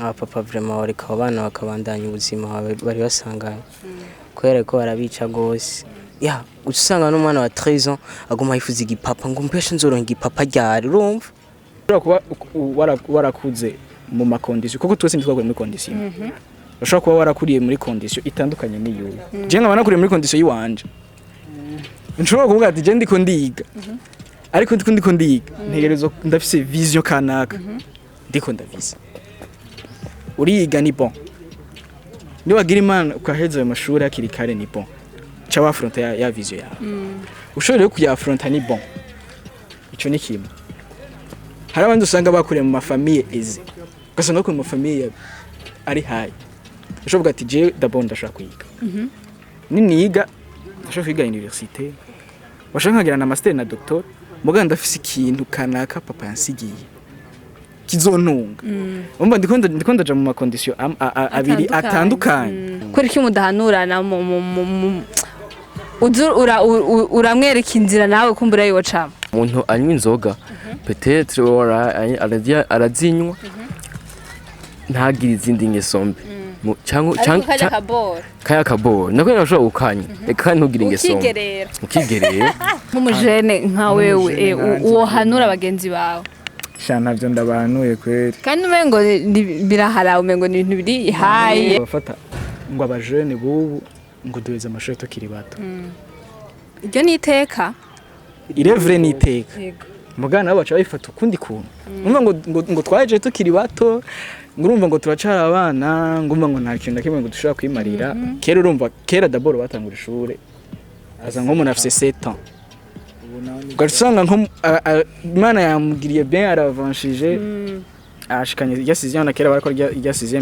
Papa vraiment bareka abana bakabandanya ubuzima bari basanganye kubera ko barabica gose ya usanga n'umwana wa 13 ans aguma yifuza igipapa ngo mpeshe nzoronka igipapa ryari urumva kuba warakuze mu makondisyo kuko twese ntitwagwe muri kondisyo ushobora kuba warakuriye muri kondisyo itandukanye n'iyo je nkaba nakuriye muri kondisyo yiwanje nshobora kuvuga ati je ndiko ndiga ariko ndiko ndiga ntegerezo ndafise vision kanaka ndiko ndavise uriga ni bon ni wagira imana ukaheza ayo mashuri akiri kare ni bon cha wafronta ya vision yawe ushobora kuya affronta ni bon ico ni kimwe hari abandi usanga bakuriye mu mafamiye eze ugasanga ko mu mafamiye ari hayi ushobora ati je d'abord ndashaka kwiga niga ndashaka kwiga université washaka nkagira na master na doctor muganda ndafise ikintu kanaka papa yansigiye kizontunga umva ndiko ndaja mu makondisyo abiri atandukanye kuri ki mudahanurana uramwereka inzira nawe kumbura yocama umuntu anywa inzoga peut-être arazinywa ntagire izindi ngeso mbi kaya kaboro nako nashobora gukanya reka ntugire ingeso ukigerera nk'umujene nka wewe uwohanura abagenzi bawe shana byo ndabanuye kweri kandi umengo birahara umengo ni ibintu biri haye bafata ngo abajene bubu ngo duheze amashure tukiri bato ibyo niteka irevre niteka mugana nabo baca bayifata ukundi kuntu umva ngo twaje tukiri bato ngurumva ngo turacara abana ngumva ngo nta kintu nakimwe ngo dushobora kwimarira kera urumva kera d'abord batangura ishure aza nko umuntu afise 7 ans ugasanga nko imana yamugiriye bien aravanshije ashikanye rya 6e na kera barakora rya 6e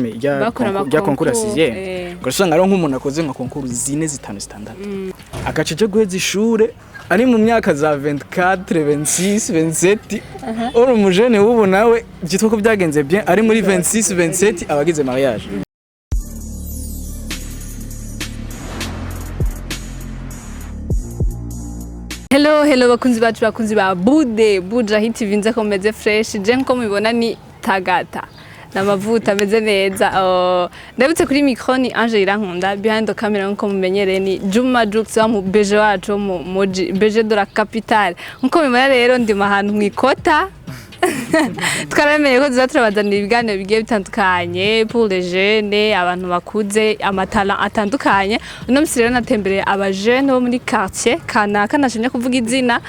rya concours 6e ugasanga ari nk'umuntu akoze nka concours 4-5-6 akaceje guheza ishure ari mu myaka za 24 26 27 uri umujene wubu nawe byitwa ko byagenze bien ari muri 26 27 abagize mariage. Hello bakunzi bacu bakunzi ba buja hiti vinze ko meze fresh je nko mubibona ni tagata namavuta meze neza ndabutse kuri micro ni Ange Irankunda behind the camera nko mumenyereye ni Juma Jux wa mu beje wacu mu moji beje de la capitale nko mubibona rero ndi mahantu mwikota twaramenye ko tuzaturabazanira ibiganiro bigiye bitandukanye pour les jeunes abantu bakuze amatala atandukanye uno musire natembereye abajene bo muri quartier kanaka nashimye kuvuga izina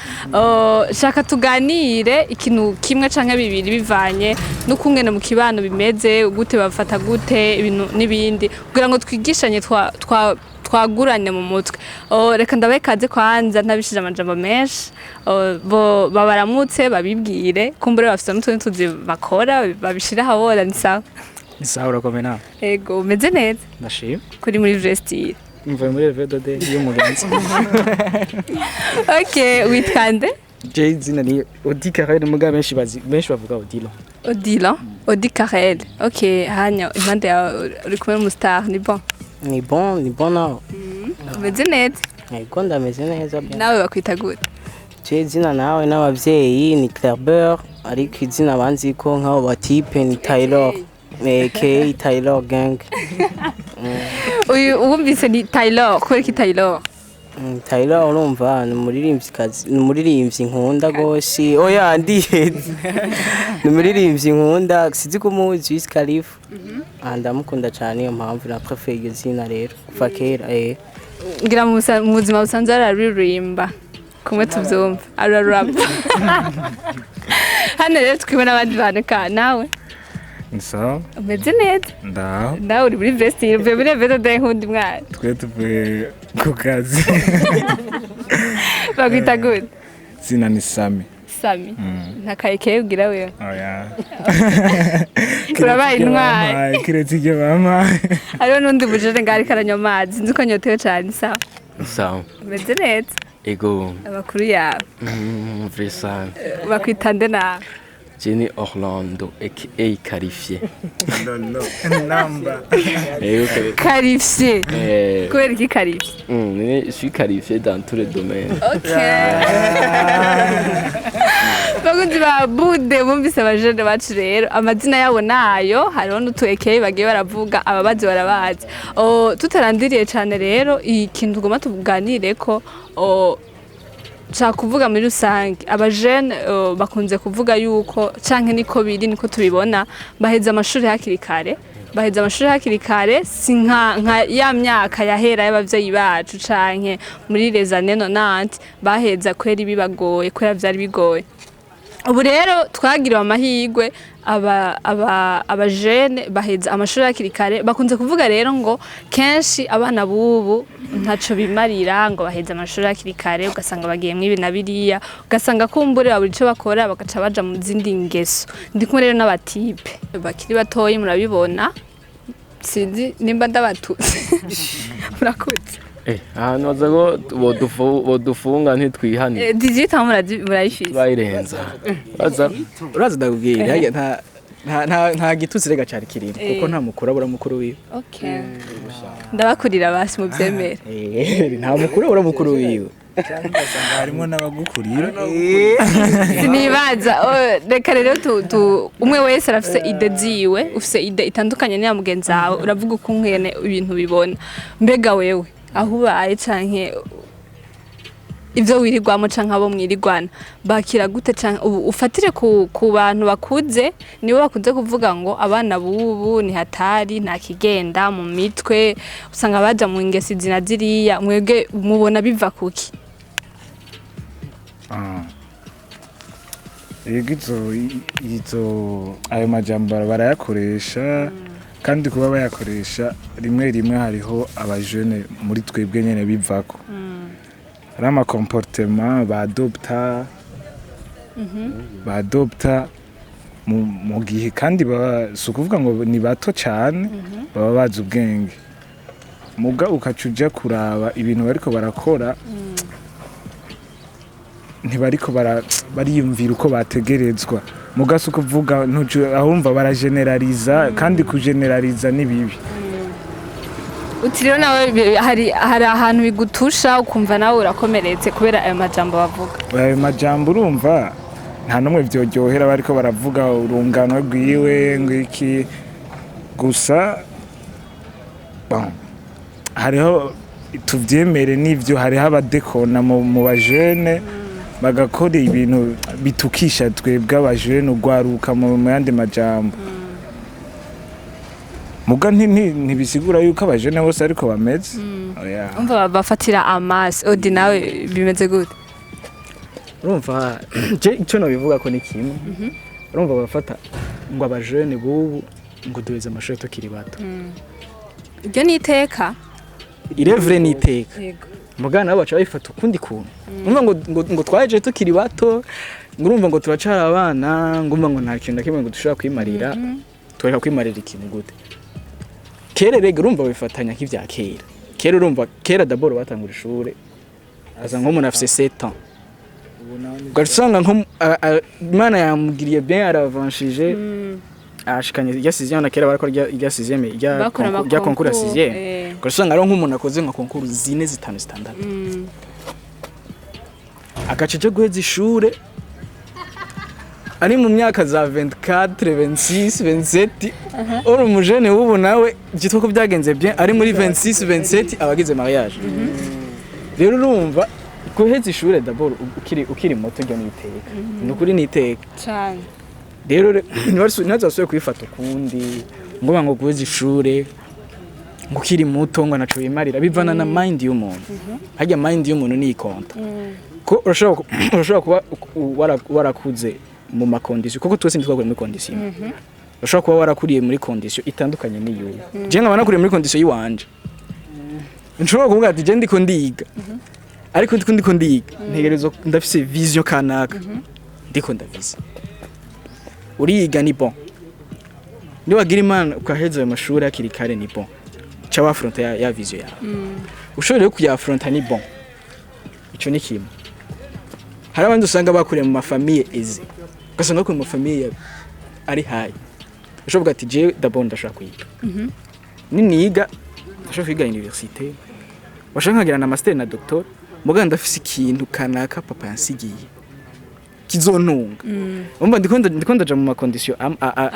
shaka tuganire ikintu kimwe canke bibiri bivanye no kungene mu kibano bimeze gute bafata gute ibintu nibindi kugira ngo twigishanye twagurane mu mutwe reka ndabekaze kwanza ntabishije amajambo menshi bo babaramutse babibwire kumbure bafite n'utundi tuzi bakora babishira habora ni sawa urakomena ego umeze neza ndashima kuri muri vestire mvuye muri vedode y'umugenzi okay witkande je izina ni Odi Karel muga benshi bavuga Odi Karel okay hanya impande ya uri kumwe mu star ni bon nawe umeze neza ego ndameze neza nawe bakwita gute je izina nawe n'abavyeyi ni Karabaye ariko izina banzi ko nk'abo batipe ni Taylor Taylor gang uyu ubumvise ni Taylor kubera ki Taylor Taylor urumva ni umuririmbyi nkunda gose oya ndiheze ni umuririmbyi nkunda sizi ko muzi Wiz Khalifa ndamukunda cyane iyo mpamvu na prefer iyo zina rero kuva kera ngira mu buzima busanzwe araririmba kumwe tubyumva ararapa hano rero twibona abandi bantu ka nawe nsa umeze neza ndaho uri muri vestire uvuye muri vedode nk'undi mwana twe tuvuye ku kazi bakwita gute zina ni Sami ntakayekeye ubwira wewe oya kurabaye intwari kiretse ibyo mama hariho n'undi bujere ngari karanywa amazi nzi ko nyotewe cyane sawa umeze neza ego abakuru yawe Vresan bakwita nde nawe Jenny Orlando aka Qualifié namba Qualifié quoi qui qualifié je suis qualifié dans tous les domaines OK bakunzi ba bude bumvise abajene bacu rero amazina yabo nayo hariho n'utuekeye bagiye baravuga ababazi barabazi tutarandiriye cyane rero ikintu tugomba tuganire ko cha kuvuga muri rusange abajene bakunze kuvuga yuko canke niko biri niko tubibona baheza amashuri hakiri kare si nka ya myaka yahera y'abavyeyi bacu canke muri les années 90 baheza kweri bibagoye kwera vyari bigoye ubu rero twagiriwe amahirwe abajene baheza amashuri hakiri kare bakunze kuvuga rero ngo kenshi abana bubu ntaco bimarira ngo baheza amashuri hakiri kare ugasanga bagiye mwibi na biriya ugasanga kumbure baburi ico bakora bagaca baja mu zindi ngeso ndikumwe rero n'abatipe bakiri batoyi murabibona sinzi nimba ndabatutse murakuze ahantu baza ngo bodufunga ntitwihane digita murayifise bayirenza uraza ndakubwira nta gitutsi rega cari kirimo kuko nta mukuru abura mukuru wiwe ndabakurira basi muvyemere nta mukuru abura mukuru wiwe harimo n'abagukurira sinibaza reka rero umwe wese arafise ide ziwe ufise ide itandukanye n'iya mugenzi wawe uravuga uko nkene ibintu bibona mbega wewe aho ubaye canke ivyo wirirwamo canke abo mwirirwana bakira gute canke ufatire ku bantu bakuze nibo bakunze kuvuga ngo abana bubu ni hatari nta kigenda mu mitwe usanga baja mu ngesi zina ziriya mwebwe mubona biva kuki izo ayo majambo barayakoresha kandi kuba bayakoresha rimwe rimwe hariho abajene muri twebwe nyene bivako hari amakomportema badopta mu gihe kandi si ukuvuga ngo ni bato cyane baba bazi ubwenge muga ukaca uja kuraba ibintu bariko barakora ntibariko bariyumvira uko bategerezwa muga si ukuvuga ahumva barageneraliza kandi kugeneraliza ni bibi uti rero nawe hari ahantu bigutusha ukumva nawe urakomeretse kubera ayo majambo bavuga ayo majambo urumva nta numwe vyoryohera bariko baravuga urungano rwiwe ngwiki gusa hariho tuvyemere n'ivyo hariho abadekona mu bajene bagakora ibintu bitukisha twebwe abajene ugwaruka mu yandi majambo muga ntibisigura yuko abajene bose ariko bameze umva bafatira amasi odi nawe bimeze gute urumva icyo nabivuga ko ni kimwe urumva bafata ngo abajene bubu ngo duheze amashuri tukiri bato ibyo ni iteka irevure ni iteka mugana nabo baca babifata ukundi kuntu urumva ngo twaje tukiri bato ngo urumva ngo turacara abana ngo urumva ngo nta kintu na kimwe ngo dushobora kwimarira tureka kwimarira ikintu gute kera rega urumva bifatanya nk'ivya kera urumva kera d'abord batangura ishure aza nk'umuntu afise 7 ans ugasanga nko Imana yamugiriye bien aravanshije ashikanye irya 6e na kera barakora irya 6e irya concours 6e ugasanga ari nk'umuntu akoze nka concours 4 5 6 agaceje guheza ishure ari mu myaka za 24 26 27 uri umujene wubu nawe gitwa ko byagenze bien ari muri 26 27 abagize mariage rero urumva guheza ishure d'abord ukiri moto ryo niteka nukuri niteka cyane rero ntazasuye kwifata ukundi ngo bango guheza ishure ngo ukiri muto ngo naco bimarira bivana na mind y'umuntu hajya mind y'umuntu ni ikonta ko urashobora kuba warakuze mu makondisiyo kuko twese ntitwagura muri kondisiyo urashobora kuba warakuriye muri kondisiyo itandukanye n'iyo je nkaba nakuriye muri kondisiyo yiwanje nshobora kuvuga ati je ndiko ndiga ariko ndiko ndiga ntegerezo ndafise vision kanaka ndiko ndavize uriga ni bon ni wagira imana ukaheza ayo mashuri akiri kare ni bon cha wafronta ya vision yawe ushobora kuyafronta ni bon ico ni kimwe hari abandi usanga bakuriye mu mafamiye eze ugasanga ko mu mafamiye ari hayi ushobora ati je d'abord ndashaka kwiga niga ndashaka kwiga université washaka nkagira na master na doctor muganga ndafise ikintu kanaka papa yansigiye kizontunga umva ndiko ndaja mu makondisiyo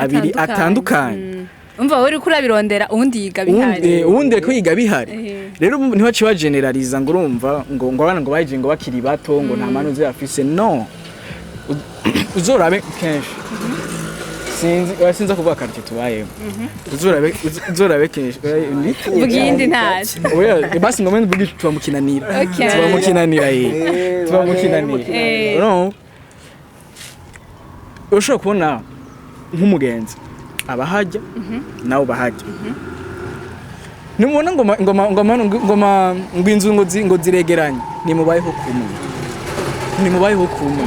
abiri atandukanye umva wowe uriko urabirondera uwundi yiga bihari uwundi ariko yiga bihari rero ntibaciye bageneraliza ngo urumva ngo abana ngo baje ngo bakiri bato ngo nta manu zafise no uzorabe kenshi sinzi kuvuga karite tubayeho uzorabe kenshi bugindi ntacyo oya basi ngo mende bugi tubamukinanira no ushobora kubona nk'umugenzi abahajya nawe bahajya nimubona ngo inzu ngo ziregeranye nimubayeho kumwe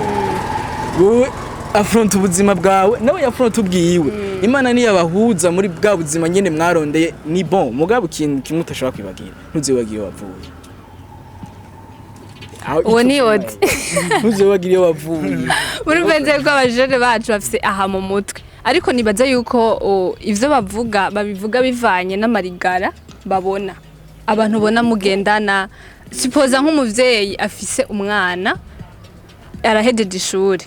wowe afront ubuzima bwawe nawe yafront ubwiwe imana niyo abahuza muri bwa buzima nyene mwarondeye ni bon mugabo ikintu kimwe utashobora kwibagira ntuzibagiye wavuye uwo ni odi ntuzibagiye iyo wavuye muri benze ko abajene bacu bafise aha mu mutwe ariko nibaza yuko ivyo babivuga bivanye n'amarigara babona abantu bona mugendana sipoza nk'umuvyeyi afise umwana arahejeje ishuri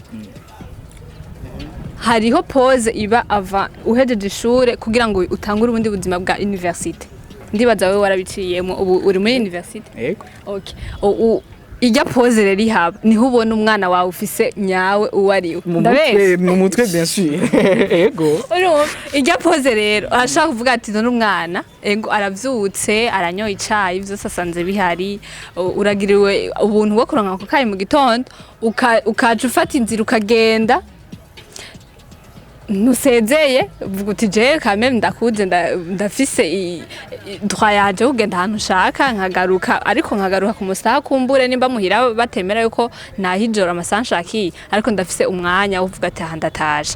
hariho pause iba ava uhejeje ishure kugira ngo utangure ubundi buzima bwa university ndibaza wewe warabiciyemo ubu uri muri university yego okay ijya pause rero ihaba niho ubona umwana wawe ufise nyawe uwariwe mu mutwe bien sûr yego ijya pause rero arashaka kuvuga ati none umwana ego aravyutse aranyoye icayi byose asanze bihari uragiriwe ubuntu bwo kuronka ko kayi mu gitondo ukaje ufata inzira ukagenda nusezeye vuga uti je kameme ndakuze ndafise droit yaje kugenda ahantu ushaka nkagaruka ariko nkagaruka ku musaha kumbure nimba muhira batemera yuko nahijora amasanshaki ariko ndafise umwanya uvuga ati handataje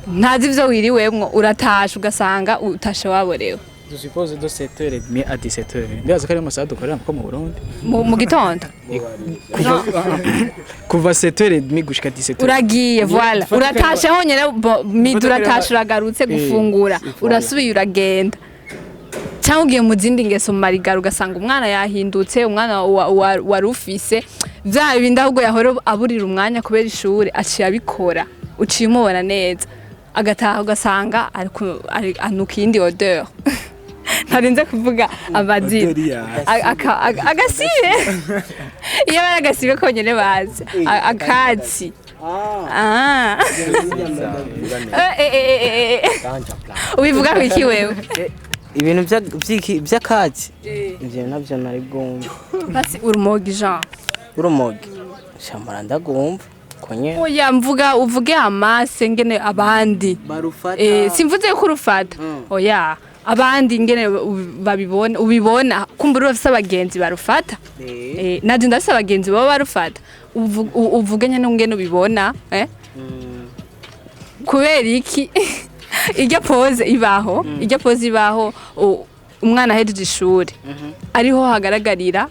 ntazi ivyo wiriwemwo uratasha ugasanga utashe waborewe Je suppose de 7h30 à 17h. Ndaza kare amasaha dukorera mu Burundi. Mu gitondo. Kuva 7h30 gushika 17h. Uragiye voilà. Uratashe honyene midi uratashe uragarutse gufungura. Urasubiye uragenda. Cyangwa ugiye mu zindi ngeso mu marigaro ugasanga umwana yahindutse umwana warufise vya bindi ahubwo yahora aburira umwanya kubera ishuri aciye abikora. Uciye umubona neza. Agataha ugasanga anuka iyindi odeur. Ntarinze kuvuga amazina agasibe iyo bari agasibe konyene bazi akatsi ubivuga ko iki wewe ibintu by'akatsi ivyo navyo nari bwumva basi urumogi Jean urumogi shamara ndagumva konye oya mvuga uvuge amase ngene abandi simvuze ko urufata oya abandi ngene babibona ubibona kumbura bafise abagenzi barufata naje ndafise abagenzi baba barufata uvuge nyene ngene ubibona kubera iki ijya pause ibaho umwana ahejeje ishuri ariho hagaragarira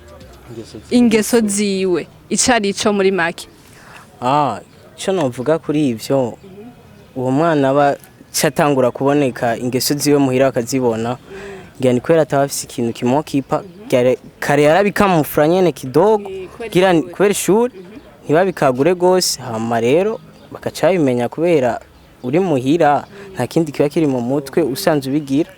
ingeso ziwe icarico muri make cyo novuga kuri ivyo uwo mwana aba catangura kuboneka ingeso ziwe muhira akazibona ngani kwera atafise ikintu kimokipa kare yarabikamufura nyene kidogo gira kwera ishuri ntibabikagure gose hama rero bakaca bimenya kubera uri muhira nta kindi kiba kiri mu mutwe usanzwe ubigira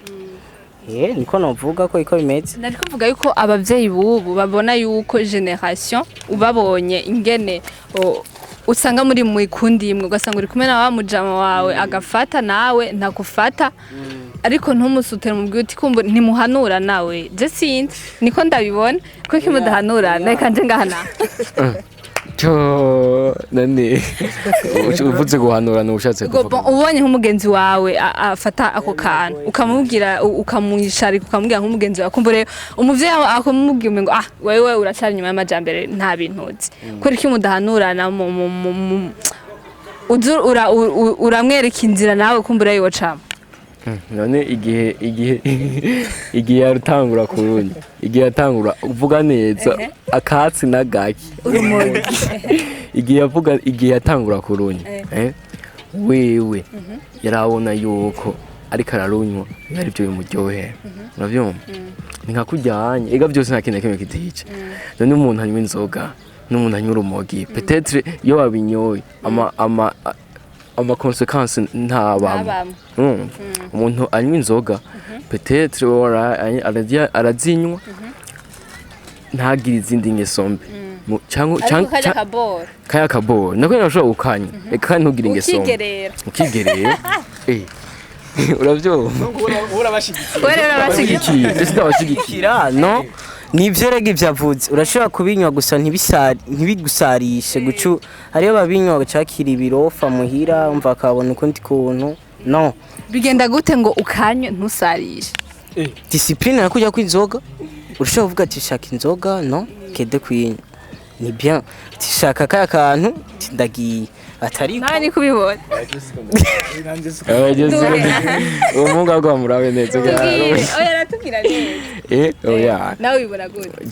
niko novuga ko iko bimeze nari kuvuga yuko abavyeyi bubu babona yuko generation ubabonye ingene usanga muri mu ikundi imwe ugasanga uri kumwe na wa mujama wawe agafata nawe ntakufata ariko ntumusutera mu bwuti kumva ntimuhanura nawe je sinzi niko ndabibona ko kimudahanura reka nje ngahana nani uvuze guhanura n'ushatse kuvuga ubonye nk'umugenzi wawe afata ako kantu ukamubwira ukamwisharika ukamubwira nk'umugenzi wawe kumva rero umuvyeyi akamubwira ngo wewe uracari nyuma y'amajambere nta bintuzi kuri kimudahanurana uramwereka inzira nawe kumbura yocamo none igihe yarutangura kurundi igihe yatangura uvuga neza akatsi na gaki igihe yatangura kurundi wewe yarabona yuko ariko ararunywa ari byo bimuryohera uravyumva ni nka kujyanye ega byose nta kintu kimwe kitice none umuntu anywa inzoga n'umuntu anywa urumogi peut-être iyo wabinyoye ama consequences ntabamo. Umuntu anywa inzoga peut-être arazinywa ntagire izindi ngeso mbi. Kaya kaboro nako nashobora gukanya reka ntugire ingeso mbi ukigerera uravyumva urabashigikira no nivyo rega ivyavuze urashobora kubinywa gusa ntibigusarishe gucu hariyo babinywa bacakira ibirofa muhira umva akabona ukundi kuntu no bigenda gute ngo ukanywe ntusarishe discipline nakujya kwinzoga urashobora kuvuga ati shaka inzoga no kede kwinywa ni bien tishaka kaya kantu ndagiye atari nawe ni kubibona umuga gwa murabe neza oya ratubwira neza oya nawe ubibona gute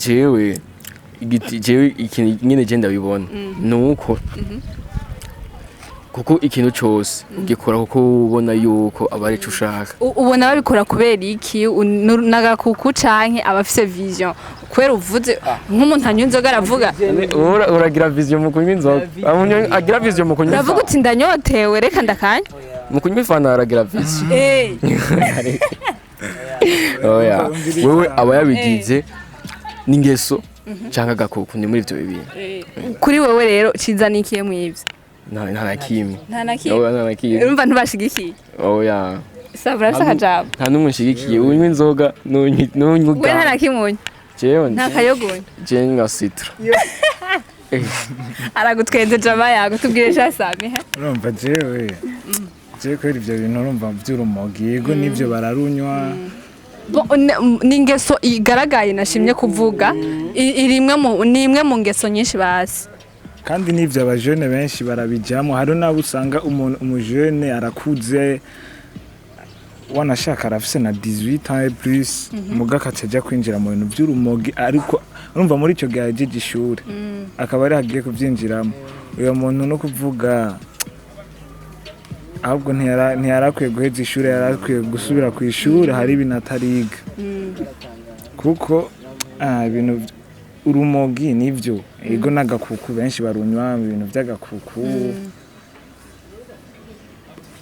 jewe ikintu nyine je ndabibona nuko kuko ikintu cyose ugikora kuko ubona yuko aba ari cyo ushaka ubona babikora kubera iki nagakuku canke abafise vision kwera uvuze nk'umuntu anywa inzoga aravuga uragira vision mu kunywa inzoga agira vision mu kunywa uravuga uti ndanyotewe reka ndakanya mu kunywa ifana aragira vision oya wewe aba yabigize n'ingeso cyangwa gakuku ni muri ibyo bibiri kuri wewe rero cizanikiye mu ivyo nta nakimwe urumva ntubashigikiye oya sabura sakajabo nta numwe nshigikiye unywa inzoga n'unywa we nta nakimunye jewe nta kayogonye je nga citra aragutwenze jama yago tubwire shasame urumva jewe kwera ivyo bintu urumva vy'urumogi yego nivyo bararunywa n'ingeso igaragaye nashimye kuvuga ni imwe mu ngeso nyinshi basi kandi n'ivyo abajene benshi barabijamo hari nabo usanga umujene arakuze wanashaka arafise na 18 ans et plus muga kacaja kwinjira mu bintu by'urumogi ariko urumva muri ico gihe yajeje ishuri akaba ari hagiye kuvyinjiramo uyo muntu no kuvuga ahubwo ntiyarakwiye guheza ishuri yarakwiye gusubira ku ishuri hari ibintu atariga kuko ibintu urumogi nivyo ego n'agakuku benshi barunywa ibintu by'agakuku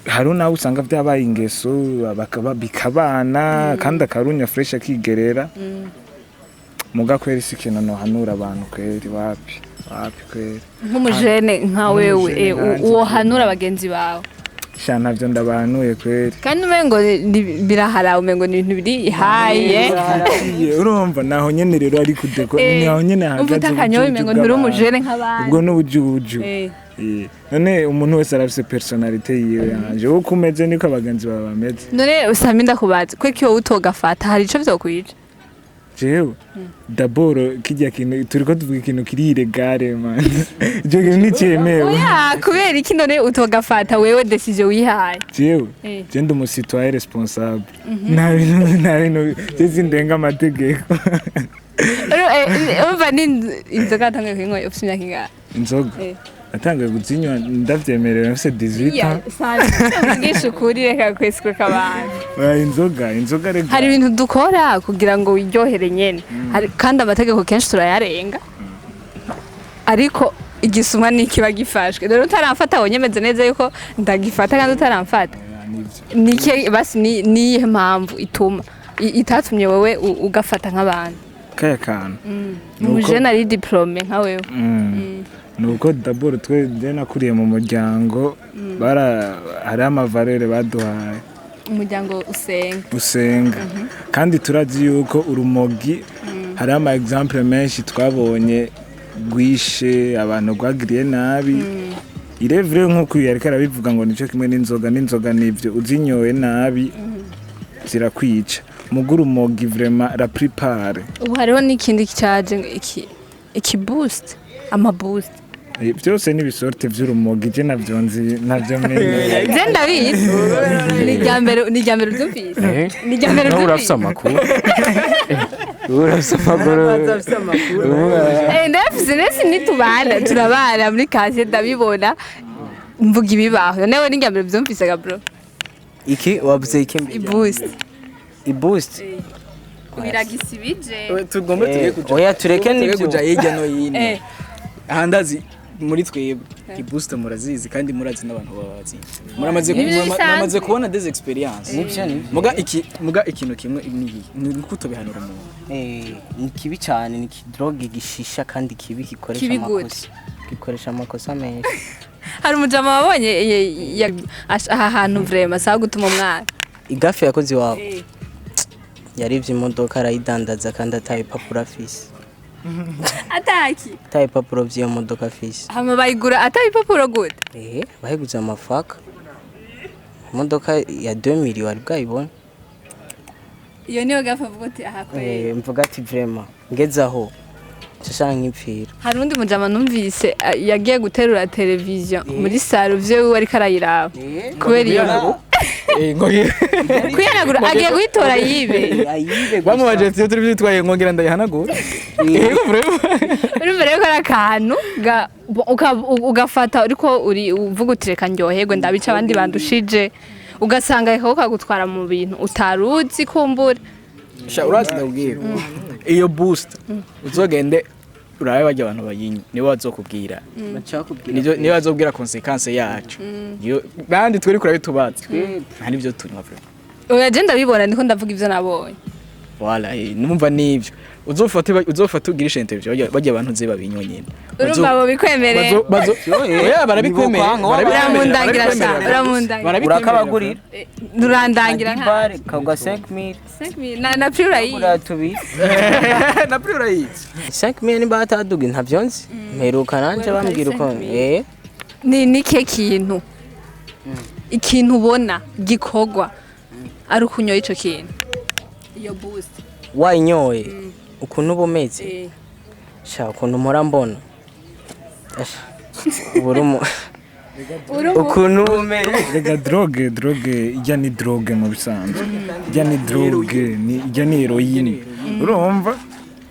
hari nawe usanga byabaye ingeso bikabana kandi akarunya fresh akigerera muga kweri ikintu no hanura abantu kweri wapi kweri nk'umujene nka wewe uwo hanura bagenzi bawe sha navyo ndabanuye kweri kandi umengo birahara umengo ni ibintu biri haye urumva naho nyene rero ari kudeko naho nyene hagaze umvuta kanyowe umengo nturi umujene nk'abandi ubwo n'ubujuju none umuntu wese arafise personalite yiwe yanje uko umeze niko abagenzi baba bameze none usanga ndakubaza ko kiyo utogafata hari ico vyokwica jewe d'abord kijya kintu turiko tuvuga ikintu kiri ilegale man je ni cyemewe oya kubera iki none utogafata wewe decision wihaye jewe je ndi umusitwaye responsable nta bintu je ndenga amategeko umva ni inzoga tangaye kunywa ufite imyaka ingahe inzoga atangaye guzinywa ndavyemerewe mfise 18 ans ngisho kuri reka kweswe kabana inzoga rega hari ibintu dukora kugira ngo wiryohere nyene kandi amategeko kenshi turayarenga ariko igisumwa nikiba gifashwe rero utaramfata wonyemeze neza yuko ndagifata kandi utaramfata nike basi ni impamvu ituma itatumye wewe ugafata nk'abantu kaya kantu umujene ari diplome nka wewe nuko d'abord twe nakuriye mu muryango hari amavalere baduhaye umuryango usenga kandi turazi yuko urumogi hari ama example menshi twabonye gwishe abantu gwagiriye nabi irevre nkuko yareka arabivuga ngo nico kimwe n'inzoga nivyo uzinyoye nabi zirakwica muguru urumogi vraiment la prepare ubu hariho n'ikindi cyaje iki boost ama boost byose n'ibisorte vy'urumogi je navyo menye je ndabizi ni jambere byumvise ni jambere byumvise urafise amakuru urafise amakuru ndafise nitubana turabana muri kase ndabibona mvuga ibibaho nawe ni jambere byumvise ga bro iki wabuze iki iboost kubiragisibije tugombe tugiye kuja tureke n'ibyo kuja hirya no hino ahandazi muri twebwe ibooster murazizi kandi murazi n'abantu babazi Nibyo muramaze kubona des experience Nibyo. muga ikintu kimwe ni kutobihanura umuntu ni kibi cyane ni droge gishisha kandi kibi Kibi gute? gikoresha amakosa menshi hari umujama wabonye aha hantu vraiment sawa gutuma umwana igafi yakoze iwabo yarivye imodoka arayidandaza kandi ataye papuro afise ataki ataye papuro vy'iyo modoka afise hama bayigura ataye papuro gute bahiguze amafaka imodoka ya 2000 wari bwayibona iyo niyo gafa vuga ati aha kweli mvuga ati vraiment ngeze aho nshashaka nk'ipfira hari undi mujama numvise yagiye guterura televiziyo muri saro vyo we ariko arayiraba kubera iyo kwihanagura agiye guhitora yibe bamubaje ati turi byitwaye ngongera ndayihanagura urumva rero ko ari akantu ugafata uriko uvuga uti reka ndyoherwe ndabica abandi bandushije ugasanga reka kagutwara mu bintu utaruzi kumbura urazi ndabwira iyo boost uzogende urabe bajya abantu bayinywa nibo bazokubwira nibo bazobwira consequence yacu bandi twari kurabe tubatse nta nibyo tunywa vraiment oya je ndabibona ndiko ndavuga ivyo nabonye wala numva nivyo uzofata ugirisha interview bajya abantu ze babinywa nyene urumva abo bikwemereye oya barabikwemereye uramundangira sha uramundangira urakabagurira durandangira nta kagwa 5000 na priori na priori 5000 ni bataduga ntavyonzi mperuka nanje bambwira uko ni ke kintu ikintu ubona gikogwa ari ukunyoye ico kintu iyo boost wayinyoye ukuntu ubumeze sha ukuntu mpora mbona uburumu ukuntu ubumeze rega droge ijya ni droge mu bisanzwe ijya ni droge ijya ni heroine urumva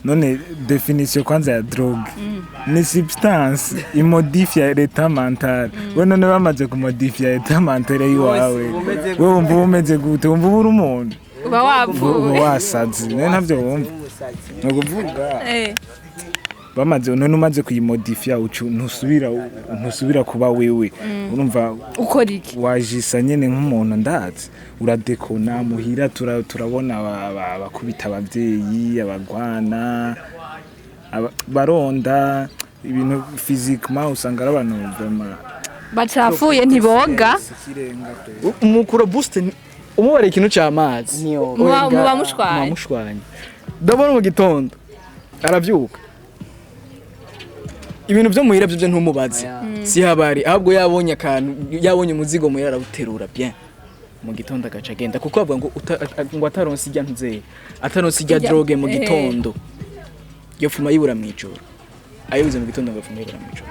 none definition kwanza ya droge ni substance imodifia l'état mental we none bamaze kumodifia l'état mental yiwawe we wumva umeze gute wumva uri umuntu uba wavuwe wasazi none ntavyo wumva no kuvuga bamaze none umaze kuyimodifia ntusubira kuba wewe urumva ukora iki wajisa nyene nk'umuntu ndazi uradekona muhira turabona abakubita abavyeyi abagwana baronda ibintu physiquement usanga ari abantu vraiment bacafuye ntiboga umukura boost umubare ikintu cy'amazi muba mushwanye ndabona mu gitondo aravyuka ibintu byo muhira byo ntumubaze si habari ahubwo yabonye akantu yabonye umuzigo muhira arawuterura bien mu gitondo agaca agenda kuko avuga ngo ataronse ijya ntuze ataronse ijya droge mu gitondo yofuma yibura mu ijoro ayibuze mu gitondo ngafuma yibura mu ijoro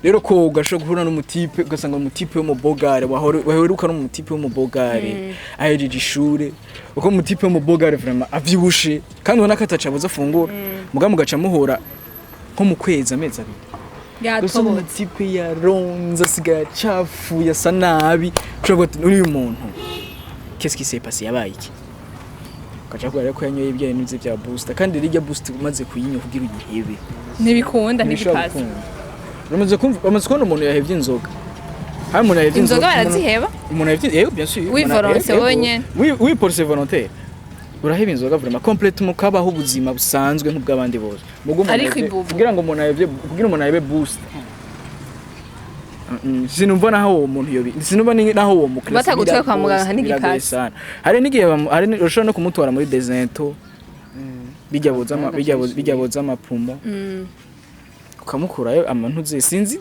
rero ko ugasho guhura n'umutipe ugasanga umutipe wo mu bogare waheruka no mu tipe wo mu bogare ahejeje ishure uko mu tipe wo mu bogare vraiment avyibushe kandi ubona ko atacabuza afungura muga mugaca muhora nko mu kwezi amezi abiri yatobotse tipe yaronza siga chafu yasa nabi ushobora uri uyu muntu qu'est-ce qui s'est passé yabaye iki kacha ko yareko yanyoye ibyo n'ivyo bya booster kandi rijya booster umaze kuyinywa kugira ugihebe ntibikunda ntibipasa Bamaze kubona umuntu yahevye inzoga. Hari umuntu yahevye inzoga baraziheba? Umuntu yahevye bien sûr. Oui volonté wonye. Oui pour ses volontés. Uraheba inzoga vraiment complètement kabaho ubuzima busanzwe nk'ubw'abandi bose. Ariko ibubu kugira ngo umuntu yaheve boost. Sinumva naho uwo muntu yobi. Sinumva naho uwo mukristo. Batagutwe kwa muganga n'igipasi. Hari n'igihe ushobora no kumutwara muri desento. Bijya boza amapumo. Ukamukurayo amantuze sinzi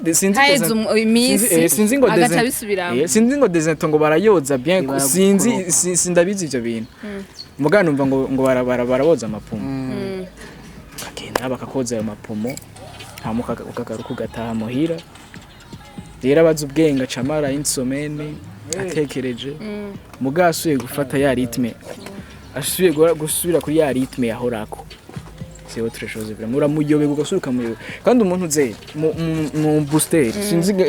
ngo agaca bisubiramo sinzi ngo desento ngo barayoza bien sinzi sindabizi ivyo bintu mugana numva ngo baraboza amapumo kagenda bakakoza ayo mapumo hamuka ukagaruka ugataha muhira rero abaza ubwenga camara insomene atekereje mugasuye gufata ya rythme asuye gusubira kuri ya rythme yahorako c'est autre chose vraiment uramuyobe gugasuruka muyobe kandi umuntu uze mu booster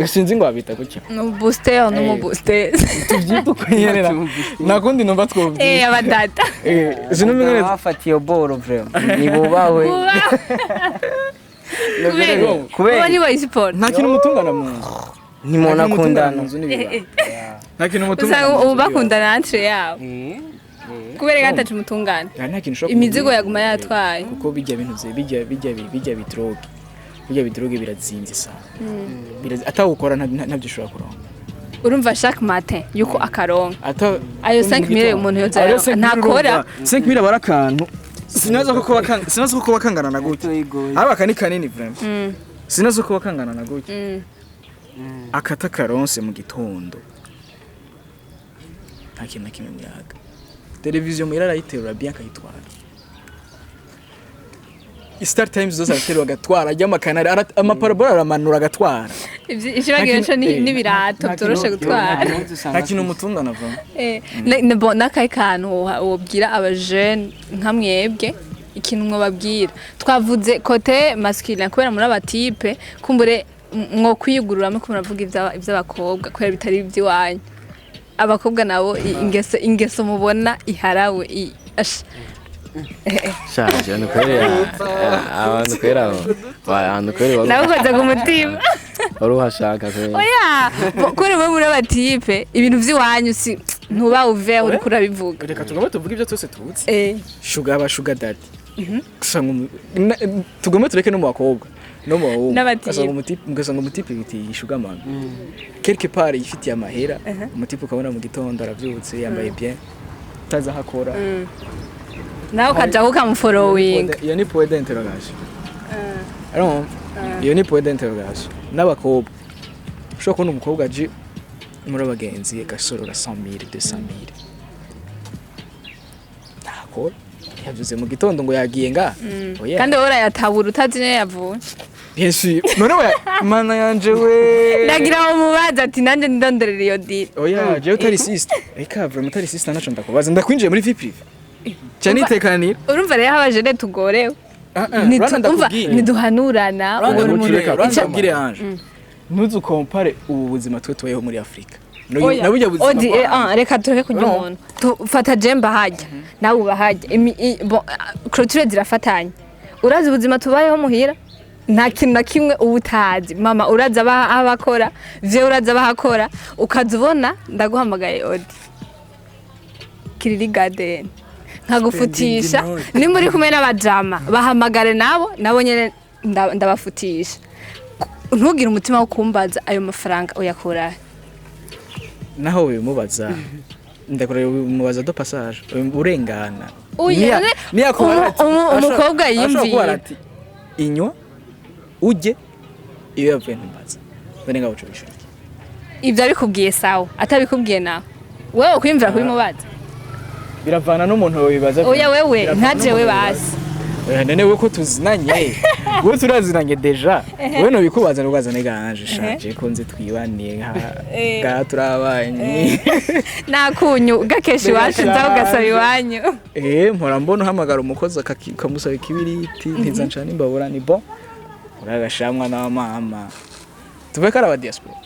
sinzi ngo abita gutya no booster no mu booster tuvyito kwiyerera nakundi numva twobye abadata zinumenye bafatiye boro vraiment nibo bawe kubera ni wa sport nta kintu mutungana mu nzu ntimubona akundana nta kintu usanga mutungana ubu bakundana entre yabo kubera gatatu mutungana nta kintu ushobora imizigo yaguma yatwaye kuko bijya bintu bijya bitroge birazimvye sana atawukora ntabyo ushobora kuronka urumva chaque matin yuko akaronka ata ayo 5,000 umuntu yoza ntakora 5,000 barakantu sinaza ko bakangana na gutyo aba kani kanini vraiment sinaza ko bakangana na gutyo akata karonse mu gitondo nta kintu na kimwe muyaga televiziyo mwirara yiterura bien akayitwara Star Times zose aratera agatwara ajya amakanari amaparabora aramanura agatwara ikibagira cyo ni birato byoroshe gutwara nta kintu mutungana vuba n'akayi kantu wobwira abajeune nka mwebwe ikintu mwababwira twavuze kote masculine kubera muri abatipe kumbure mwo kwiyugurura mu kumuravuga iby'abakobwa kubera bitari iby'iwanyu abakobwa nabo ingeso mubona iharawe shaje abantu kwera nawe ukoze ku mutima uruhashaka kwera oya kuri we muri abatipe ibintu by'iwanyu si ntuba uve uri kurabivuga reka tugomba tuvuge ibyo twese tuzi sugar daddy tugomba tureke no mu bakobwa no mu ugasanga umutipe biti sugar mama quelque part yifitiye amahera umutipe ukabona mu gitondo aravyutse yambaye bien taza hakora nawe ukaja ukamufollowing iyo ni point d'interrogation iyo ni point d'interrogation n'abakobwa ushobora kubona umukobwa aje muri abagenzi gasorora 100,000 200,000 ntakora yavuze mu gitondo ngo yagiye nga kandi wowe urayatabura utazi ne yavuye Yesu none we mana yanje we ndagira umubaza ati nanje ndonderera iyo deal oya je utari sister reka vraiment utari sister naco ndakubaza ndakwinjiye muri vie prive cyane itekanira urumva rero abajene tugorewe niduhanurana ubona umuntu icabwire anje ntuzu compare ubu buzima twe tubayeho muri Afrika nabujya buzima reka tureke kujya umuntu tufata jemba hajya nawe ubahajya clôture zirafatanye urazi ubuzima tubayeho muhira nta kintu na kimwe uba utazi mama uraza abakora vye uraza abahakora ukazubona ndaguhamagaye odi kiriri garden nkagufutisha ni muri kumwe n'abajama bahamagare nabo nyene ndabafutisha ntugire umutima wo kumbaza ayo mafaranga uyakura naho bimubaza ndakora bimubaza do passage urengana umukobwa yimviye inywa uje iyo yavuye ntumbaza bene ngaho cyo ibyo abikubwiye sawa atabikubwiye nawe wewe kwimvira kubimubaza biravana n'umuntu wibaza oya wewe ntaje we basi none we ko tuzinanye we turazinanye deja we no bikubaza n'ugaza neganje shaje ko nzi twibaniye ga turabanye nakunyu gakeshi wacu ndaho gasaba iwanyu mpora mbona uhamagara umukozi akamusaba ikibiriti ntiza ncana imbabura ni bon uragashamwa na mama tuve Karaba diaspora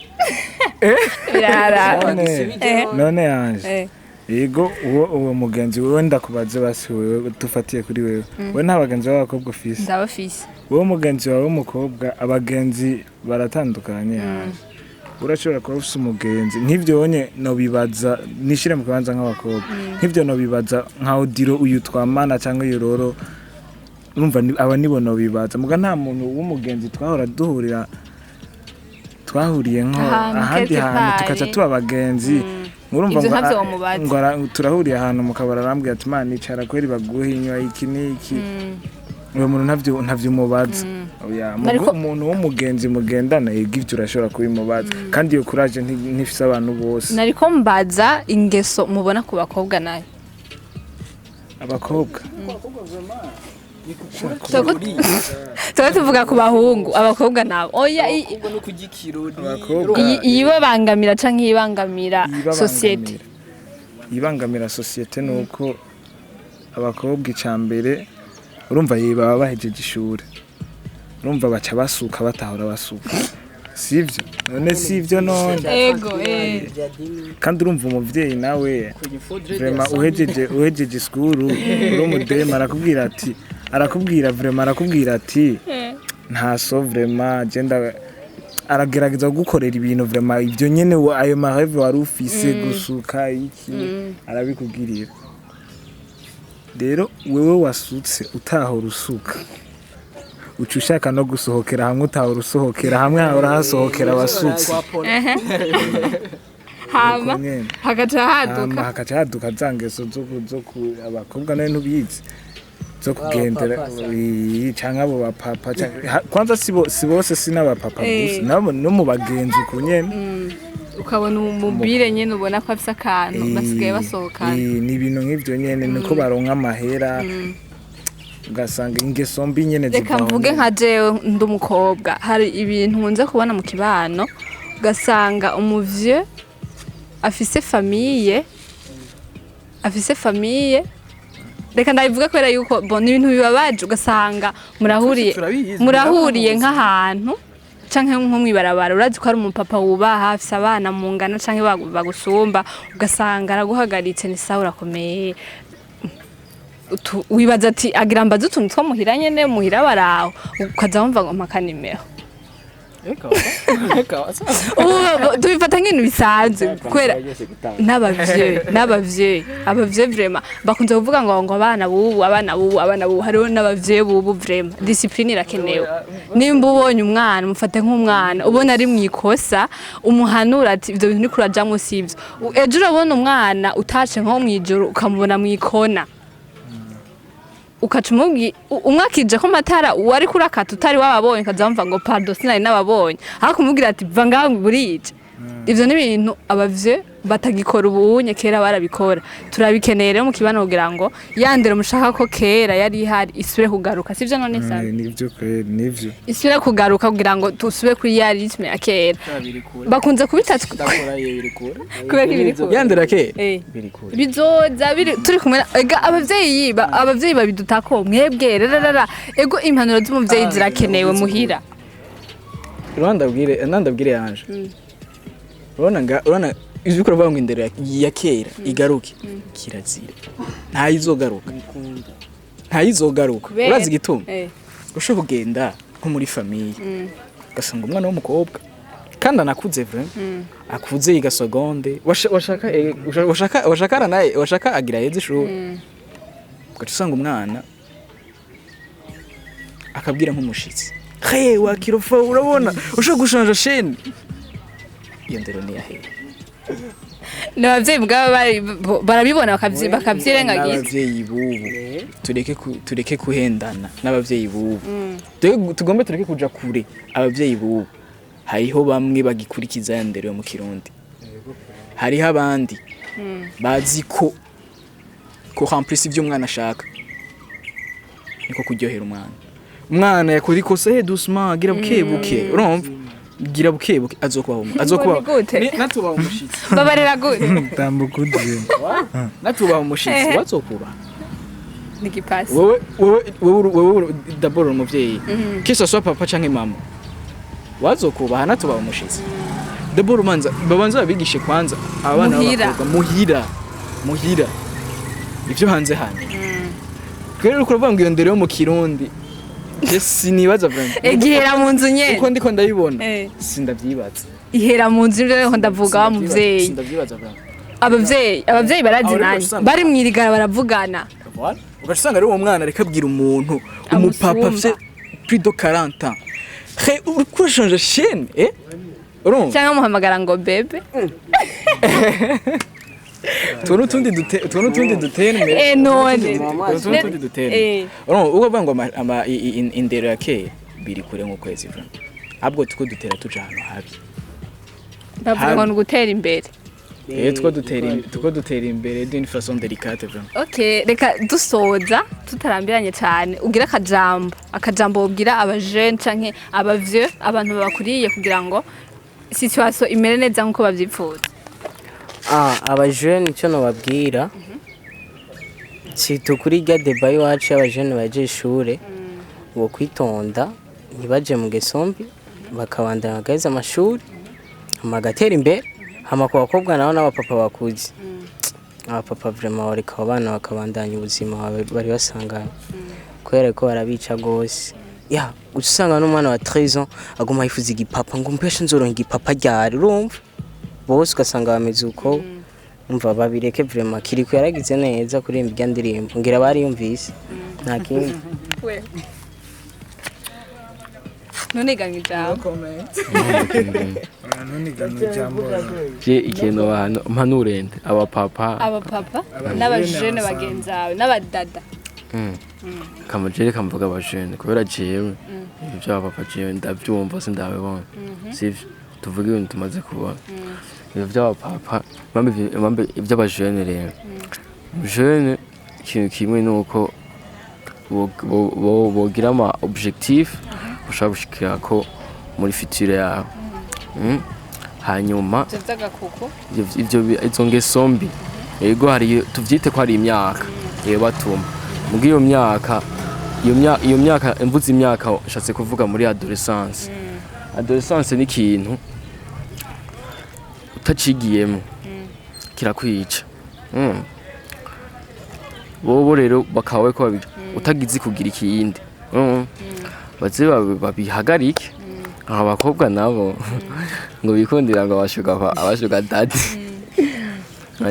none yanje yego uwo mugenzi wewe ndakubaze basi wewe tufatiye kuri wewe we nta bagenzi b'abakobwa ufise ndabafise wowe mugenzi wawe w'umukobwa abagenzi baratandukanye urashobora kuba ufise umugenzi nk'ivyo wonye no bibaza nishire mu kabanza nk'abakobwa nk'ivyo no bibaza nka Odiro uyu twamana cyangwa yororo urumva aba nibono bibaza muga nta muntu w'umugenzi twahora twahuriye nko ahandi hantu tukaca tuba abagenzi urumva ngo turahuriye ahantu mukabara arambwira ati mana icara kweri baguhe inywa iki niki uwo muntu ntavyo umubaza oya umuntu w'umugenzi mugendana yego ivyo urashobora kubimubaza kandi iyo courage ntifise abantu bose nariko mbaza ingeso mubona ku bakobwa nayo abakobwa tuvuga ku bahungu abakobwa nabo oya iyibangamira canke iyibangamira societe ibangamira societe nuko abakobwa icambere urumva baba bahejeje ishure urumva baca basuka batahora basuka sivyo none sivyo none ego kandi urumva umuvyeyi nawe vraiment uhejeje school uri umudema arakubwira vraiment arakubwira ati nta so vraiment agenda aragerageza gukorera ibintu vraiment ibyo nyene ayo mareve wari ufise gusuka iki arabikubwirira rero wewe wasutse utahora usuka uca ushaka no gusohokera hamwe utahora usohokera hamwe urahasohokera wasutse hama hagaca haduka za ngeso zo abakobwa nawe ntubizi zo kugendera canke abo bapapa kwanza si bose sinabapapa gusa nabo no mu bagenzi uko nyene ukabona umubire nyene ubona ko afise akantu basigaye basohokana ni ibintu nk'ivyo nyene niko baronka amahera ugasanga ingeso mbi nyene reka mvuge nka jewe ndi umukobwa hari ibintu nkunze kubona mu kibano ugasanga umuvye afise famille reka ndabivuga kubera yuko bona ibintu bibabaje ugasanga murahuriye nk'ahantu canke nko mwibarabara urazi ko ari umupapa wubaha afise abana mu ngana canke bagusumba ugasanga araguhagaritse ni sawa urakomeye wibaza ati agira mbaza utuntu two muhira nyene muhira baraho ukaza wumva ngo makanimero tubifata nk'ibintu bisanzwe kubera n'abavyeyi vraiment bakunze kuvuga ngo abana bubu hariho n'abavyeyi bubu vraiment discipline irakenewe nimba ubonye umwana mufate nk'umwana ubona ari mwikosa umuhanura ati ivyo bintu ni kurajamwo sivyo ejo urabona umwana utace nko mwijoro ukamubona mwikona ukacumugi umwakije ko matara wari kurakata utari wababonye kazamva ngo pardon sinari nababonye ariko kumubwira ati vanga burije ivyo ni ibintu abavye batagikora ubunye kera barabikora turabikeneye rero mu kibano kugira ngo yandere mushaka ko kera yari ihari isubire kugaruka sivyo none sana nivyo kweri nivyo isubire kugaruka kugira ngo tusubire kuri ya ritme ya kera bakunze kubitatu kubera ibiri kure yandera kera biri kure bizoza turi kumwe ega abavyeyi babidutako mwebwe rarara ego impanuro z'umuvyeyi zirakenewe muhira ndabwire yanje urabona ivyo ukora ngo indero ya kera igaruke kirazira ntayizogaruka urazi igituma ushobora kugenda nko muri famille ugasanga umwana w'umukobwa kandi anakuze vraiment akuze yiga seconde washaka agira yeze ishuri ugaca usanga umwana akabwira nk'umushitsi wakirofa urabona ushobora gushanja shene iyo ndero ni yahera n'abavyeyi bwabo barabibona bakavyirengagiza n'abavyeyi bubu tureke kuhendana n'abavyeyi bubu tugombe tureke kuja kure abavyeyi bubu hariho bamwe bagikurikiza ya ndero yo mu Kirundi hariho abandi bazi ko remplisa ivyo umwana ashaka niko kuryohera umwana yakora ikosa doucement gira bukebuke urumva gira bukebuke azokubaho natubaho umushitsi babarera gute tambukuje natubaho umushitsi wazokuba nikipasi wowe d'abord umuvyeyi kisa so papa canke mama wazokubaha natubaho umushitsi d'abord babanza babigishe kwanza abana bakobwa muhira ivyo hanze rero kuravanga iyo ndero yo mu Kirundi sinibaza vraiment igihera mu nzu nyene uko ndiko ndabibona sindavyibaza ihera mu nzu rero ndavuga muvyeyi sindavyibaza vraiment abavyeyi barazinanye bari mwirigara baravugana ugasanga ari uwo mwana reka abwira umuntu umupapa afite plus de 40 ans uriko changer chaîne urumva cyangwa muhamagara ngo bebe Tuno tundi dutera imbere. None. Tundi dutera. Uko banga indero ya kera biri kure nko kwezi vra. Abwo tuko dutera tuja hano habi. Ndavuga ngo gutera imbere. Tuko dutera imbere d'une façon délicate vra. Okay, reka dusoza tutarambiranye cyane. Ugira akajambo ubwira abajeune canke abavye abantu babakuriye kugira ngo situation imere neza nkuko bavyipfuza. Abajene icyo nababwira si tukuri rya deba iwacu y'abajene baje ishure ngo kwitonda ntibaje mu gesombi bakabandanya bagaheza amashuri amagatera imbere hama ku bakobwa nabo n'abapapa bakuze abapapa vraiment bareka abana bakabandanya ubuzima bari basangana kubera ko barabica gose ya usanga n'umwana wa 13 ans aguma yifuza igipapa ngo mpeshe nzoronka igipapa ryari urumva bose ugasanga bameze uko umva babireke vraiment kiriko yaragize neza kurimba irya ndirimbo ngira bari yumvise nta kindi none ganga ijambo je ikintu abantu mpanurende abapapa n'abajene bagenzi bawe n'abadada kamajere kamvuga abajene kubera jewe ibyo abapapa jewe ndabyumva sindabibona sivyo tuvuga ibintu tumaze kubona ibyo by'abapapa impamvu iby'abajene rero jene ikintu kimwe nuko bogira ama objectif ushaka gushikira ko muri future yawe hanyuma ivyo izo ngeso mbi yego hari tuvyite ko hari imyaka batuma muri iyo myaka mvuze imyaka nshatse kuvuga muri adolescence ni ikintu utacigiyemo kirakwica bobo rero bakawe ko utagize kugira ikindi baze babihagarike abakobwa nabo ngo bikundira ngo abashuga dadi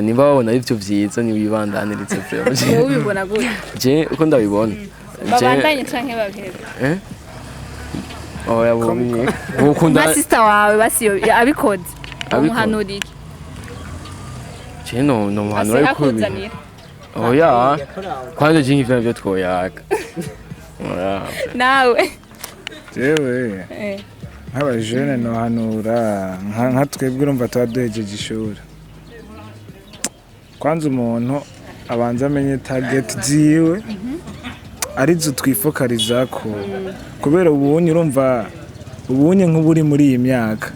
niba babona ivyo vyiza nibibandanirize vraiment wowe ubibona gute je uko ndabibona babandanye canke babihebe oya bumye ukunda sister wawe basiyo abikoze umuhanurire je no muhanura yuko oya kwanje jingi vyo twoyaga nawe jewe nk'abajene nohanura nka twebwe urumva tuba duhejeje ishuri kwanza umuntu abanza amenye target ziwe arizo twifokarizako kubera ubunye urumva ubunye nk'uburi muri iyi myaka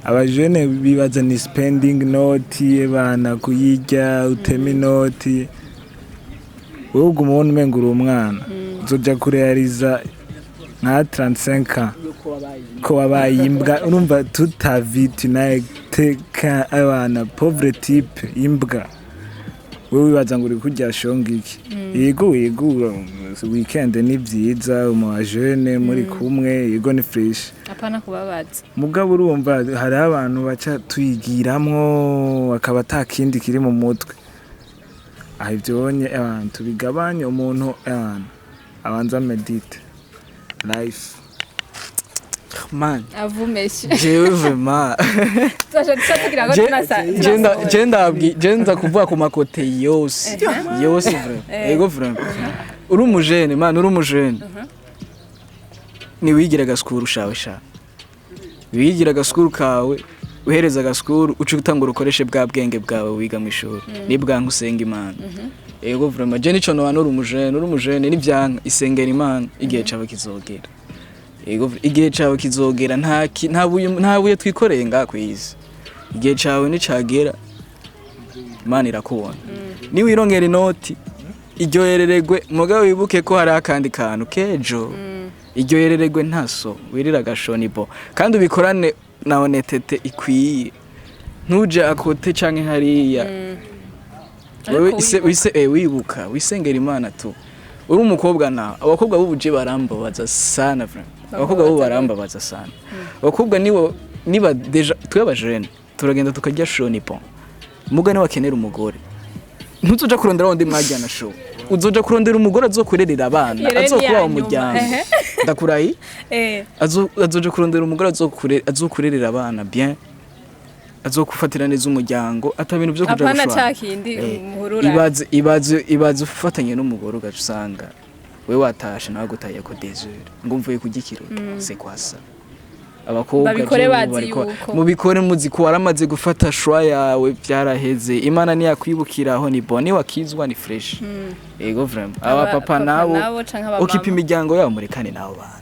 abajene bibaza ni spending note bana kuyirya utema inoti wowe ugumubona umenga uri umwana uzoja kurealiza nka 35 ko wabaye imbwa urumva tutavi tunateka abana pauvre type imbwa wewe wibaza ngo uri kurya shonga iki yego weekend ni byiza umu jeune muri kumwe yego ni fresh apana kubabaza mugabo urumva hari abantu baca tuyigiramwo akaba atakindi kiri mu mutwe ahivyonye abantu bigabanye umuntu abanza medite life man avumeshe jewe vraiment tugira ngo tunasa genda kuvuga ku makote yose vraiment ego vraiment uri umujene man uri umujene ni wigira gaskuru shawe sha wigira gaskuru kawe uhereza gaskuru uca utangura ukoreshe bwa bwenge bwawe wiga mu ishuri nibwa nkusenga imana ego vraiment je nico no uri umujene n'ivyanga isengera imana igihe cyawe kizogera ego igihe cyawe kizogera nta buye twikoreye ngakwisi igihe cyawe nicagera imana irakubona ni wirongera inoti iryohereregwe mugabo wibuke ko hari akandi kantu kejo iryohereregwe ntaso wirira gashonibo kandi ubikorane na honetete ikwiye ntuje akote canke hariya wewe wibuka wisengera imana tu uri umukobwa na abakobwa b'ubuje barambabaza sana abakobwa bo barambabaza sana abakobwa niba deja twebajene turagenda tukajya shonipo mugane wakenera umugore ntuzoja kurondera wundi mwajyana show uzoja kurondera umugore azokurerera abana azokuba umuryango ndakurahi azoja kurondera umugore azokurerera abana bien azokufatira neza umuryango atabintu byo kuja gushwana apana cakindi muhurura ibaze ufatanye n'umugore ugacusanga we watashe nawe gutaye ko désir ngo mvuye kugikiro c'est quoi ça abakobwa babikore bazi yuko mubikore muziko waramaze gufata shwa yawe byaraheze imana ni yakwibukiraho ni bone wakizwa ni fresh ego vraiment aba papa nabo ukipa imiryango yabo murekane nabo bana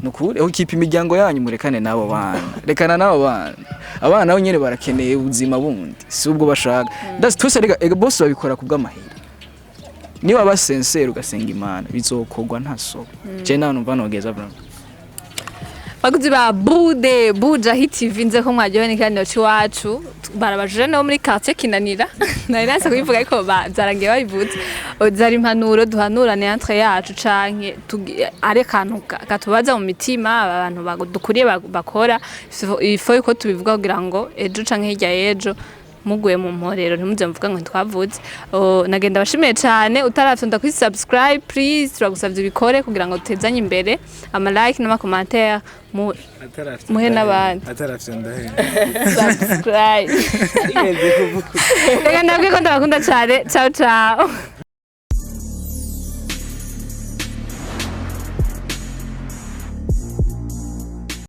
nukuri ukipa imiryango yanyu murekane nabo bana rekana nabo bana abana nabo nyene barakeneye ubuzima bundi si ubwo bashaka that's twese ego boss babikora kubw'amahera niba basensera ugasenga imana bizokorwa ntaso je nawe numva nogeza vraiment bakuzi ba bude buja TV nze ko mwaryohe n'ikiganiro c'iwacu barabajije no muri quartier kinanira nari nasa kubivuga ariko zarangiye babivuze zari impanuro duhanurane entre yacu canke ari kantu katubaza mu mitima abantu dukuriye bakora ifo yuko tubivuga kugira ngo ejo canke hirya y'ejo muguye mu mporero ntimuze mvuga ngo ntitwavuze nagenda bashimiye cyane utarafyonda kuri subscribe please turagusavye ubikore kugira ngo dutezanye imbere ama like n'ama commentaire muhe n'abandi atarafyonda he subscribe reka ndabwiye ko ndabakunda cyane ciao ciao